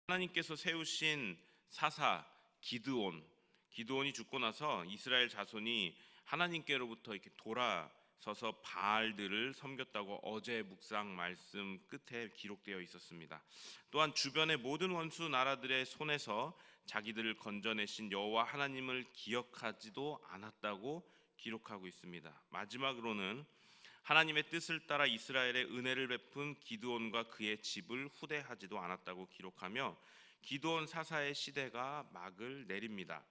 하나님께서 세우신 사사 기드온이 죽고 나서 이스라엘 자손이 하나님께로부터 이렇게 돌아서서 바알들을 섬겼다고 어제 묵상 말씀 끝에 기록되어 있었습니다. 또한 주변의 모든 원수 나라들의 손에서 자기들을 건져내신 여호와 하나님을 기억하지도 않았다고 기록하고 있습니다. 마지막으로는 하나님의 뜻을 따라 이스라엘의 은혜를 베푼 기드온과 그의 집을 후대하지도 않았다고 기록하며 기드온 사사의 시대가 막을 내립니다.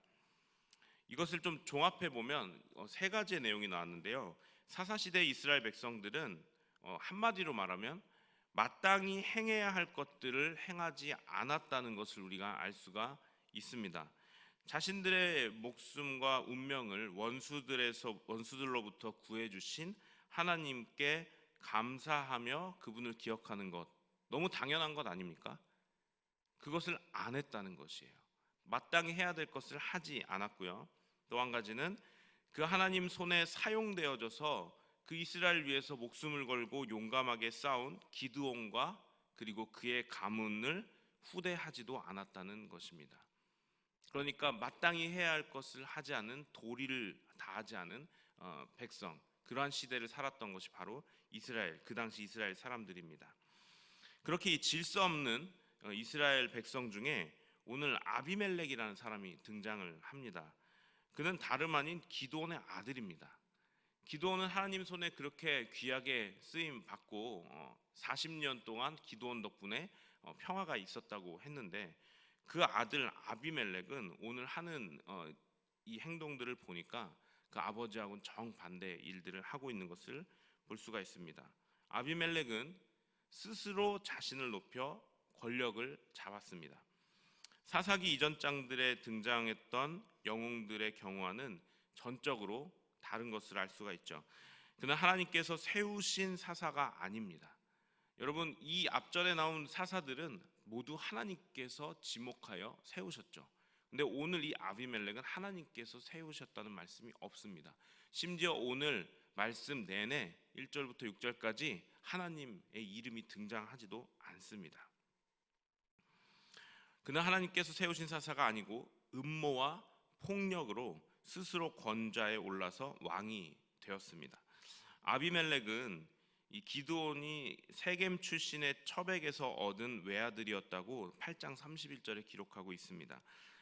이것을 좀 종합해 보면 세 가지의 내용이 나왔는데요. 사사 시대 이스라엘 백성들은 한마디로 말하면 마땅히 행해야 할 것들을 행하지 않았다는 것을 우리가 알 수가 있습니다. 자신들의 목숨과 운명을 원수들로부터 구해주신 하나님께 감사하며 그분을 기억하는 것, 너무 당연한 것 아닙니까? 그것을 안 했다는 것이에요. 마땅히 해야 될 것을 하지 않았고요. 또 한 가지는 그 하나님 손에 사용되어져서 그 이스라엘 위해서 목숨을 걸고 용감하게 싸운 기드온과 그리고 그의 가문을 후대하지도 않았다는 것입니다. 그러니까 마땅히 해야 할 것을 하지 않은, 도리를 다하지 않은 백성, 그러한 시대를 살았던 것이 바로 이스라엘, 그 당시 이스라엘 사람들입니다. 그렇게 이 질서 없는 이스라엘 백성 중에 오늘 아비멜렉이라는 사람이 등장을 합니다. 그는 다름 아닌 기드온의 아들입니다. 기드온은 하나님 손에 그렇게 귀하게 쓰임 받고 40년 동안 기드온 덕분에 평화가 있었다고 했는데, 그 아들 아비멜렉은 오늘 하는 이 행동들을 보니까 그 아버지하고는 정반대의 일들을 하고 있는 것을 볼 수가 있습니다. 아비멜렉은 스스로 자신을 높여 권력을 잡았습니다. 사사기 이전 장들에 등장했던 영웅들의 경우와는 전적으로 다른 것을 알 수가 있죠. 그는 하나님께서 세우신 사사가 아닙니다. 여러분, 이 앞전에 나온 사사들은 모두 하나님께서 지목하여 세우셨죠. 근데 오늘 이 아비멜렉은 하나님께서 세우셨다는 말씀이 없습니다. 심지어 오늘 말씀 내내 1절부터 6절까지 하나님의 이름이 등장하지도 않습니다. 그는 하나님께서 세우신 사사가 아니고 음모와 폭력으로 스스로 권좌에 올라서 왕이 되었습니다. 아비멜렉은 이 기드온이 세겜 출신의 첩에게서 얻은 외아들이었다고 8장 31절에 기록하고 있습니다.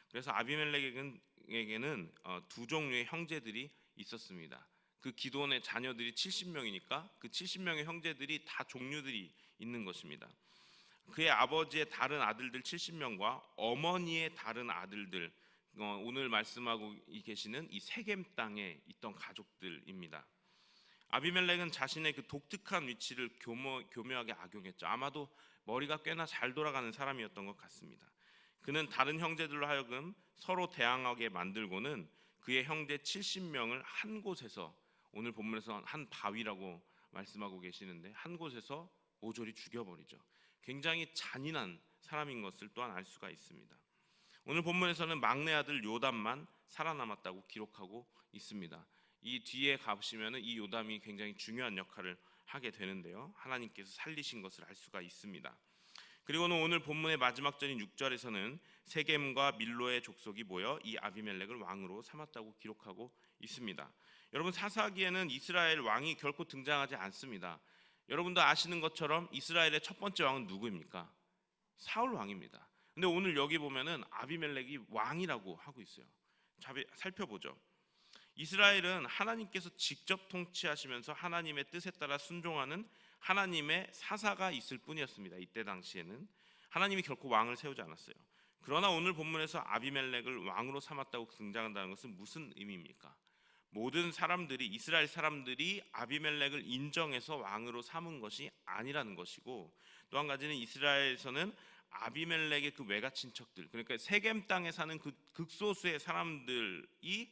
그래서 아비멜렉에게는 두 종류의 형제들이 있었습니다. 그 기드온의 자녀들이 70명이니까 그 70명의 형제들이 다 종류들이 있는 것입니다. 그의 아버지의 다른 아들들 70명과 어머니의 다른 아들들, 오늘 말씀하고 계시는 이 세겜 땅에 있던 가족들입니다. 아비멜렉은 자신의 그 독특한 위치를 교묘하게 악용했죠. 아마도 머리가 꽤나 잘 돌아가는 사람이었던 것 같습니다. 그는 다른 형제들로 하여금 서로 대항하게 만들고는 그의 형제 70명을 한 곳에서, 오늘 본문에서 한 바위라고 말씀하고 계시는데 한 곳에서 모조리 죽여버리죠. 굉장히 잔인한 사람인 것을 또한 알 수가 있습니다. 오늘 본문에서는 막내 아들 요담만 살아남았다고 기록하고 있습니다. 이 뒤에 가보시면 이 요담이 굉장히 중요한 역할을 하게 되는데요, 하나님께서 살리신 것을 알 수가 있습니다. 그리고는 오늘 본문의 마지막 절인 6절에서는 세겜과 밀로의 족속이 모여 이 아비멜렉을 왕으로 삼았다고 기록하고 있습니다. 여러분, 사사기에는 이스라엘 왕이 결코 등장하지 않습니다. 여러분도 아시는 것처럼 이스라엘의 첫 번째 왕은 누구입니까? 사울 왕입니다. 근데 오늘 여기 보면은 아비멜렉이 왕이라고 하고 있어요. 살펴보죠. 이스라엘은 하나님께서 직접 통치하시면서 하나님의 뜻에 따라 순종하는 하나님의 사사가 있을 뿐이었습니다. 이때 당시에는 하나님이 결코 왕을 세우지 않았어요. 그러나 오늘 본문에서 아비멜렉을 왕으로 삼았다고 등장한다는 것은 무슨 의미입니까? 모든 사람들이, 이스라엘 사람들이 아비멜렉을 인정해서 왕으로 삼은 것이 아니라는 것이고, 또 한 가지는 이스라엘에서는 아비멜렉의 그 외가 친척들, 그러니까 세겜 땅에 사는 그 극소수의 사람들이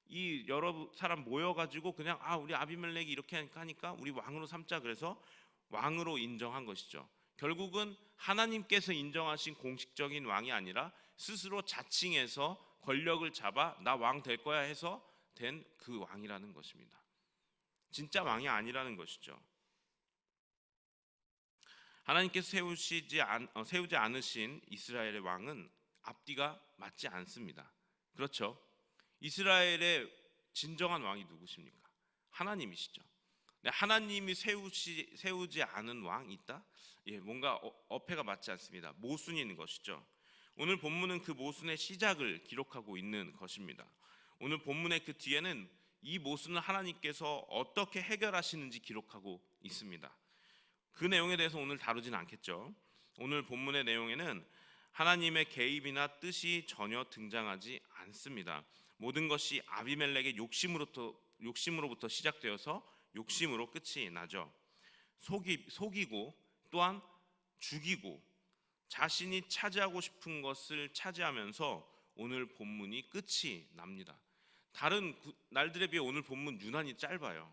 이 여러 사람 모여가지고 그냥 우리 아비멜렉이 이렇게 하니까 우리 왕으로 삼자, 그래서 왕으로 인정한 것이죠. 결국은 하나님께서 인정하신 공식적인 왕이 아니라 스스로 자칭해서 권력을 잡아 나 왕 될 거야 해서 된 그 왕이라는 것입니다. 진짜 왕이 아니라는 것이죠. 하나님께서 세우지 않으신 이스라엘의 왕은 앞뒤가 맞지 않습니다. 그렇죠? 이스라엘의 진정한 왕이 누구십니까? 하나님이시죠. 하나님이 세우지 않은 왕이 있다? 뭔가 어폐가 맞지 않습니다. 모순인 것이죠. 오늘 본문은 그 모순의 시작을 기록하고 있는 것입니다. 오늘 본문의 그 뒤에는 이 모순을 하나님께서 어떻게 해결하시는지 기록하고 있습니다. 그 내용에 대해서 오늘 다루지는 않겠죠. 오늘 본문의 내용에는 하나님의 개입이나 뜻이 전혀 등장하지 않습니다. 모든 것이 아비멜렉의 욕심으로부터 시작되어서 욕심으로 끝이 나죠. 속이고 또한 죽이고 자신이 차지하고 싶은 것을 차지하면서 오늘 본문이 끝이 납니다. 다른 날들에 비해 오늘 본문 유난히 짧아요.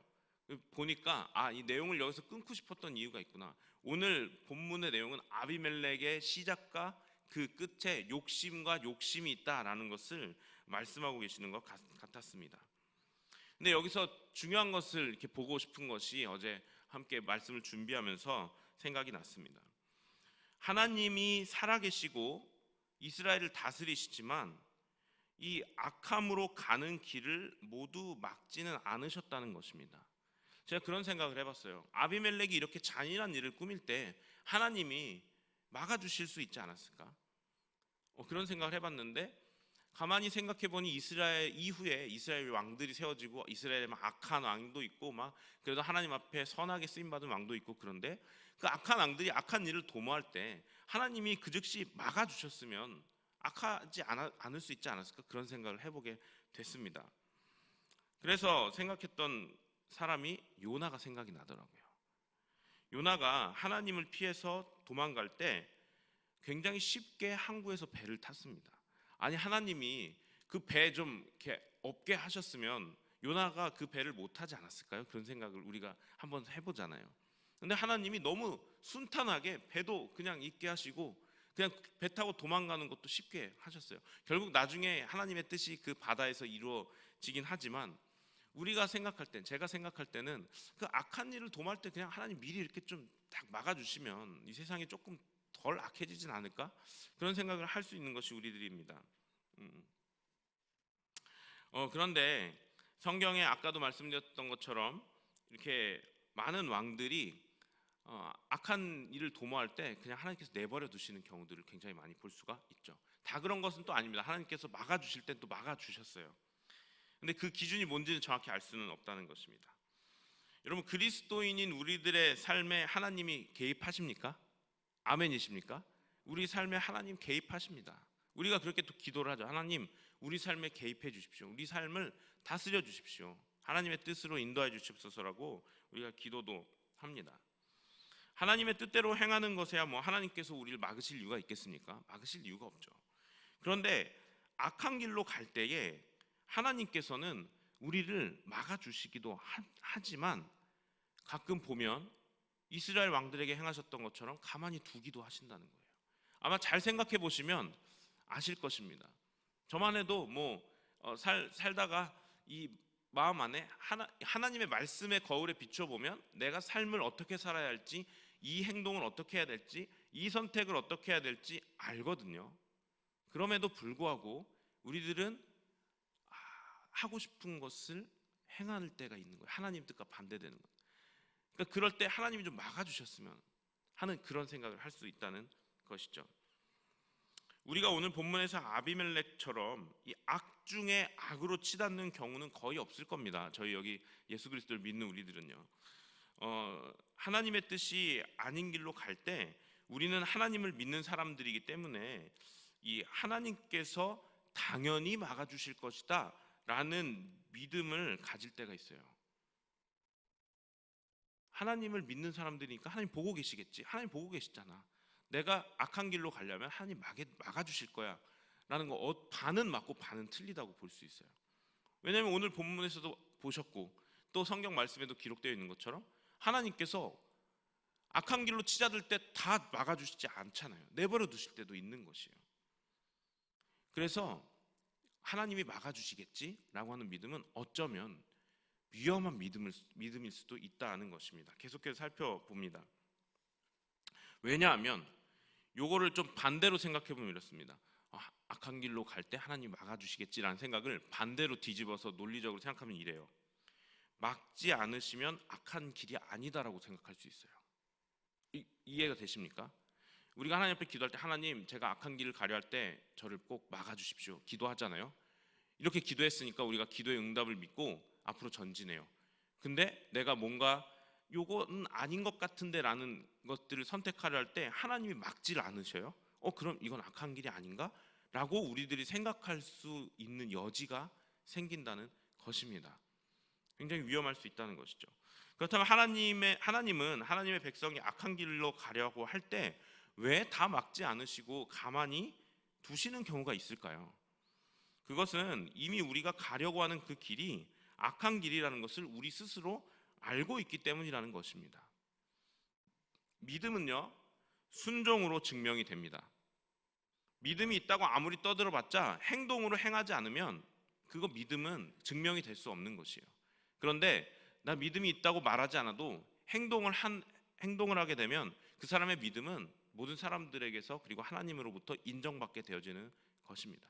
보니까 이 내용을 여기서 끊고 싶었던 이유가 있구나. 오늘 본문의 내용은 아비멜렉의 시작과 그 끝에 욕심과 욕심이 있다라는 것을 말씀하고 계시는 것 같았습니다. 근데 여기서 중요한 것을 이렇게 보고 싶은 것이 어제 함께 말씀을 준비하면서 생각이 났습니다. 하나님이 살아계시고 이스라엘을 다스리시지만 이 악함으로 가는 길을 모두 막지는 않으셨다는 것입니다. 제가 그런 생각을 해봤어요. 아비멜렉이 이렇게 잔인한 일을 꾸밀 때 하나님이 막아주실 수 있지 않았을까? 그런 생각을 해봤는데 가만히 생각해보니 이스라엘 이후에 이스라엘 왕들이 세워지고 이스라엘에 악한 왕도 있고 그래도 하나님 앞에 선하게 쓰임받은 왕도 있고, 그런데 그 악한 왕들이 악한 일을 도모할 때 하나님이 그 즉시 막아주셨으면 악하지 않을 수 있지 않았을까? 그런 생각을 해보게 됐습니다. 그래서 생각했던 사람이 요나가 생각이 나더라고요. 요나가 하나님을 피해서 도망갈 때 굉장히 쉽게 항구에서 배를 탔습니다. 아니, 하나님이 그 배 좀 이렇게 없게 하셨으면 요나가 그 배를 못 타지 않았을까요? 그런 생각을 우리가 한번 해보잖아요. 근데 하나님이 너무 순탄하게 배도 그냥 있게 하시고 그냥 배 타고 도망가는 것도 쉽게 하셨어요. 결국 나중에 하나님의 뜻이 그 바다에서 이루어지긴 하지만 제가 생각할 때는 그 악한 일을 도모할 때 그냥 하나님 미리 이렇게 좀 딱 막아주시면 이 세상이 조금 덜 악해지진 않을까? 그런 생각을 할 수 있는 것이 우리들입니다. 그런데 성경에 아까도 말씀드렸던 것처럼 이렇게 많은 왕들이 악한 일을 도모할 때 그냥 하나님께서 내버려 두시는 경우들을 굉장히 많이 볼 수가 있죠. 다 그런 것은 또 아닙니다. 하나님께서 막아주실 땐 또 막아주셨어요. 근데 그 기준이 뭔지는 정확히 알 수는 없다는 것입니다. 여러분, 그리스도인인 우리들의 삶에 하나님이 개입하십니까? 아멘이십니까? 우리 삶에 하나님 개입하십니다. 우리가 그렇게 또 기도를 하죠. 하나님, 우리 삶에 개입해 주십시오. 우리 삶을 다스려 주십시오. 하나님의 뜻으로 인도해 주십소서라고 우리가 기도도 합니다. 하나님의 뜻대로 행하는 것에야 하나님께서 우리를 막으실 이유가 있겠습니까? 막으실 이유가 없죠. 그런데 악한 길로 갈 때에 하나님께서는 우리를 막아주시기도 하지만 가끔 보면 이스라엘 왕들에게 행하셨던 것처럼 가만히 두기도 하신다는 거예요. 아마 잘 생각해 보시면 아실 것입니다. 저만 해도 살다가 이 마음 안에 하나님의 말씀의 거울에 비춰보면 내가 삶을 어떻게 살아야 할지, 이 행동을 어떻게 해야 될지, 이 선택을 어떻게 해야 될지 알거든요. 그럼에도 불구하고 우리들은 하고 싶은 것을 행할 때가 있는 거예요. 하나님 뜻과 반대되는 것. 그러니까 그럴 때 하나님이 좀 막아주셨으면 하는 그런 생각을 할 수 있다는 것이죠. 우리가 오늘 본문에서 아비멜렉처럼 이 악 중에 악으로 치닫는 경우는 거의 없을 겁니다. 저희 여기 예수 그리스도를 믿는 우리들은요. 하나님의 뜻이 아닌 길로 갈 때 우리는 하나님을 믿는 사람들이기 때문에 이 하나님께서 당연히 막아주실 것이다 라는 믿음을 가질 때가 있어요. 하나님을 믿는 사람들이니까 하나님 보고 계시겠지. 하나님 보고 계시잖아. 내가 악한 길로 가려면 하나님 막아주실 거야 라는 거 반은 맞고 반은 틀리다고 볼 수 있어요. 왜냐하면 오늘 본문에서도 보셨고 또 성경 말씀에도 기록되어 있는 것처럼 하나님께서 악한 길로 치닫을 때 다 막아주시지 않잖아요. 내버려 두실 때도 있는 것이에요. 그래서 하나님이 막아주시겠지라고 하는 믿음은 어쩌면 위험한 믿음일 수도 있다는 것입니다. 계속해서 살펴봅니다. 왜냐하면 요거를 좀 반대로 생각해 보면 이렇습니다. 악한 길로 갈 때 하나님 막아주시겠지라는 생각을 반대로 뒤집어서 논리적으로 생각하면 이래요. 막지 않으시면 악한 길이 아니다라고 생각할 수 있어요. 이해가 되십니까? 우리가 하나님 앞에 기도할 때 하나님 제가 악한 길을 가려 할 때 저를 꼭 막아주십시오 기도하잖아요. 이렇게 기도했으니까 우리가 기도의 응답을 믿고 앞으로 전진해요. 근데 내가 뭔가 요거는 아닌 것 같은데 라는 것들을 선택하려 할 때 하나님이 막질 않으셔요. 그럼 이건 악한 길이 아닌가? 라고 우리들이 생각할 수 있는 여지가 생긴다는 것입니다. 굉장히 위험할 수 있다는 것이죠. 그렇다면 하나님은 하나님의 백성이 악한 길로 가려고 할 때 왜 다 막지 않으시고 가만히 두시는 경우가 있을까요? 그것은 이미 우리가 가려고 하는 그 길이 악한 길이라는 것을 우리 스스로 알고 있기 때문이라는 것입니다. 믿음은요, 순종으로 증명이 됩니다. 믿음이 있다고 아무리 떠들어봤자 행동으로 행하지 않으면 그거 믿음은 증명이 될 수 없는 것이에요. 그런데 나 믿음이 있다고 말하지 않아도 행동을 하게 되면 그 사람의 믿음은 모든 사람들에게서 그리고 하나님으로부터 인정받게 되어지는 것입니다.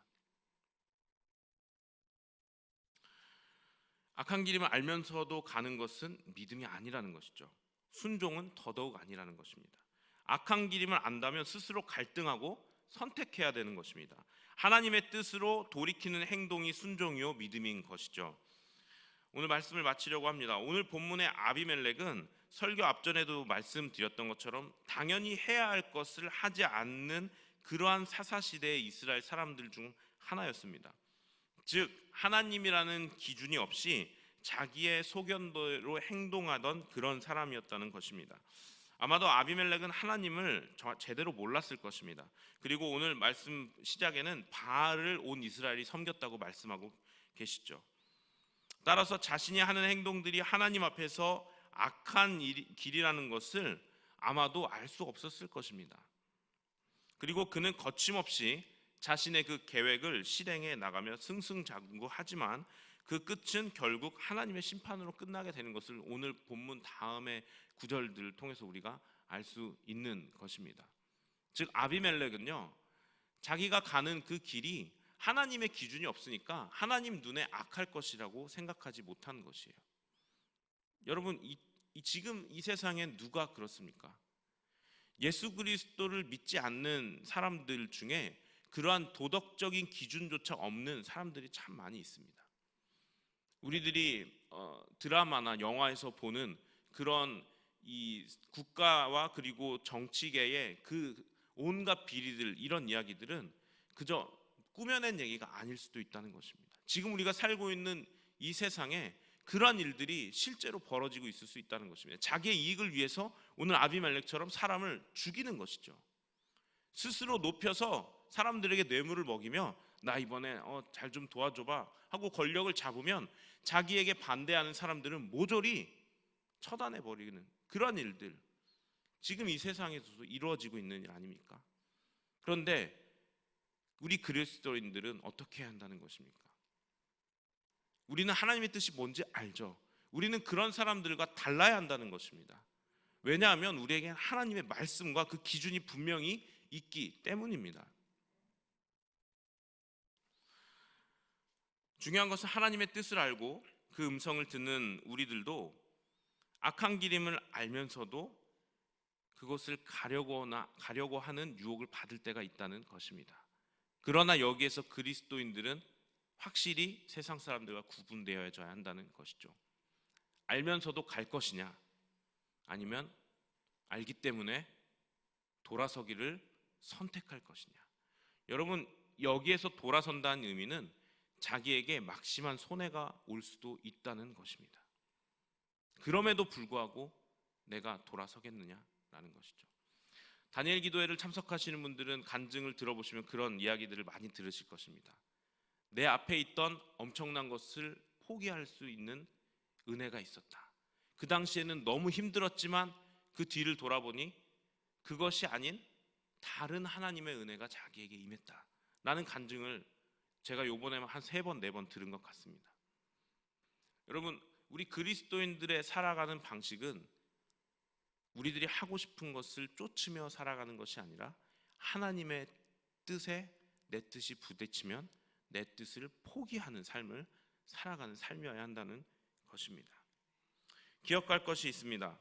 악한 길임을 알면서도 가는 것은 믿음이 아니라는 것이죠. 순종은 더더욱 아니라는 것입니다. 악한 길임을 안다면 스스로 갈등하고 선택해야 되는 것입니다. 하나님의 뜻으로 돌이키는 행동이 순종이요 믿음인 것이죠. 오늘 말씀을 마치려고 합니다. 오늘 본문의 아비멜렉은 설교 앞전에도 말씀드렸던 것처럼 당연히 해야 할 것을 하지 않는 그러한 사사시대의 이스라엘 사람들 중 하나였습니다. 즉 하나님이라는 기준이 없이 자기의 소견대로 행동하던 그런 사람이었다는 것입니다. 아마도 아비멜렉은 하나님을 제대로 몰랐을 것입니다. 그리고 오늘 말씀 시작에는 바알을 온 이스라엘이 섬겼다고 말씀하고 계시죠. 따라서 자신이 하는 행동들이 하나님 앞에서 악한 길이라는 것을 아마도 알 수 없었을 것입니다. 그리고 그는 거침없이 자신의 그 계획을 실행해 나가며 승승장구하지만 그 끝은 결국 하나님의 심판으로 끝나게 되는 것을 오늘 본문 다음의 구절들을 통해서 우리가 알 수 있는 것입니다. 즉 아비멜렉은요, 자기가 가는 그 길이 하나님의 기준이 없으니까 하나님 눈에 악할 것이라고 생각하지 못한 것이에요. 여러분 지금 이 세상에 누가 그렇습니까? 예수 그리스도를 믿지 않는 사람들 중에 그러한 도덕적인 기준조차 없는 사람들이 참 많이 있습니다. 우리들이 드라마나 영화에서 보는 그런 이 국가와 그리고 정치계의 그 온갖 비리들, 이런 이야기들은 그저 꾸며낸 얘기가 아닐 수도 있다는 것입니다. 지금 우리가 살고 있는 이 세상에 그러한 일들이 실제로 벌어지고 있을 수 있다는 것입니다. 자기의 이익을 위해서 오늘 아비멜렉처럼 사람을 죽이는 것이죠. 스스로 높여서 사람들에게 뇌물을 먹이며 나 이번에 잘 좀 도와줘봐 하고 권력을 잡으면 자기에게 반대하는 사람들은 모조리 처단해버리는 그런 일들, 지금 이 세상에서도 이루어지고 있는 일 아닙니까? 그런데 우리 그리스도인들은 어떻게 해야 한다는 것입니까? 우리는 하나님의 뜻이 뭔지 알죠. 우리는 그런 사람들과 달라야 한다는 것입니다. 왜냐하면 우리에게 하나님의 말씀과 그 기준이 분명히 있기 때문입니다. 중요한 것은 하나님의 뜻을 알고 그 음성을 듣는 우리들도 악한 길임을 알면서도 그것을 가려고 하는 유혹을 받을 때가 있다는 것입니다. 그러나 여기에서 그리스도인들은 확실히 세상 사람들과 구분되어져야 한다는 것이죠. 알면서도 갈 것이냐, 아니면 알기 때문에 돌아서기를 선택할 것이냐. 여러분, 여기에서 돌아선다는 의미는 자기에게 막심한 손해가 올 수도 있다는 것입니다. 그럼에도 불구하고 내가 돌아서겠느냐라는 것이죠. 다니엘 기도회를 참석하시는 분들은 간증을 들어보시면 그런 이야기들을 많이 들으실 것입니다. 내 앞에 있던 엄청난 것을 포기할 수 있는 은혜가 있었다. 그 당시에는 너무 힘들었지만 그 뒤를 돌아보니 그것이 아닌 다른 하나님의 은혜가 자기에게 임했다 라는 간증을 제가 요번에 한 3번, 4번 들은 것 같습니다. 여러분, 우리 그리스도인들의 살아가는 방식은 우리들이 하고 싶은 것을 쫓으며 살아가는 것이 아니라 하나님의 뜻에 내 뜻이 부딪히면 내 뜻을 포기하는 삶을 살아가는 삶이어야 한다는 것입니다. 기억할 것이 있습니다.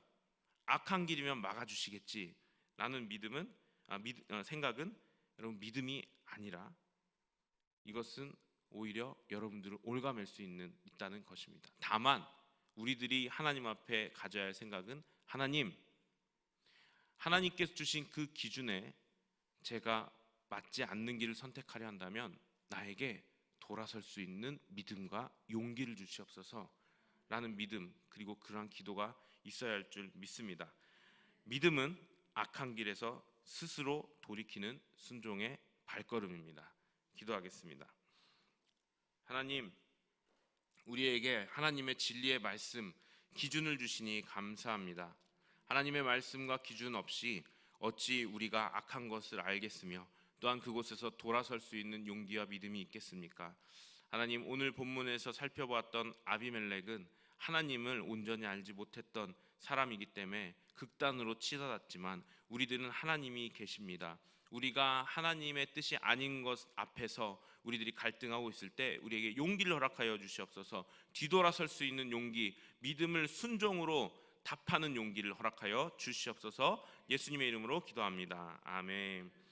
악한 길이면 막아주시겠지라는 생각은 여러분 믿음이 아니라 이것은 오히려 여러분들을 올가맬 수 있다는 것입니다. 다만 우리들이 하나님 앞에 가져야 할 생각은 하나님께서 주신 그 기준에 제가 맞지 않는 길을 선택하려 한다면 나에게 돌아설 수 있는 믿음과 용기를 주시옵소서 라는 믿음, 그리고 그러한 기도가 있어야 할 줄 믿습니다. 믿음은 악한 길에서 스스로 돌이키는 순종의 발걸음입니다. 기도하겠습니다. 하나님, 우리에게 하나님의 진리의 말씀, 기준을 주시니 감사합니다. 하나님의 말씀과 기준 없이 어찌 우리가 악한 것을 알겠으며 또한 그곳에서 돌아설 수 있는 용기와 믿음이 있겠습니까? 하나님, 오늘 본문에서 살펴보았던 아비멜렉은 하나님을 온전히 알지 못했던 사람이기 때문에 극단으로 치닫았지만 우리들은 하나님이 계십니다. 우리가 하나님의 뜻이 아닌 것 앞에서 우리들이 갈등하고 있을 때 우리에게 용기를 허락하여 주시옵소서. 뒤돌아설 수 있는 용기, 믿음을 순종으로 답하는 용기를 허락하여 주시옵소서. 예수님의 이름으로 기도합니다. 아멘.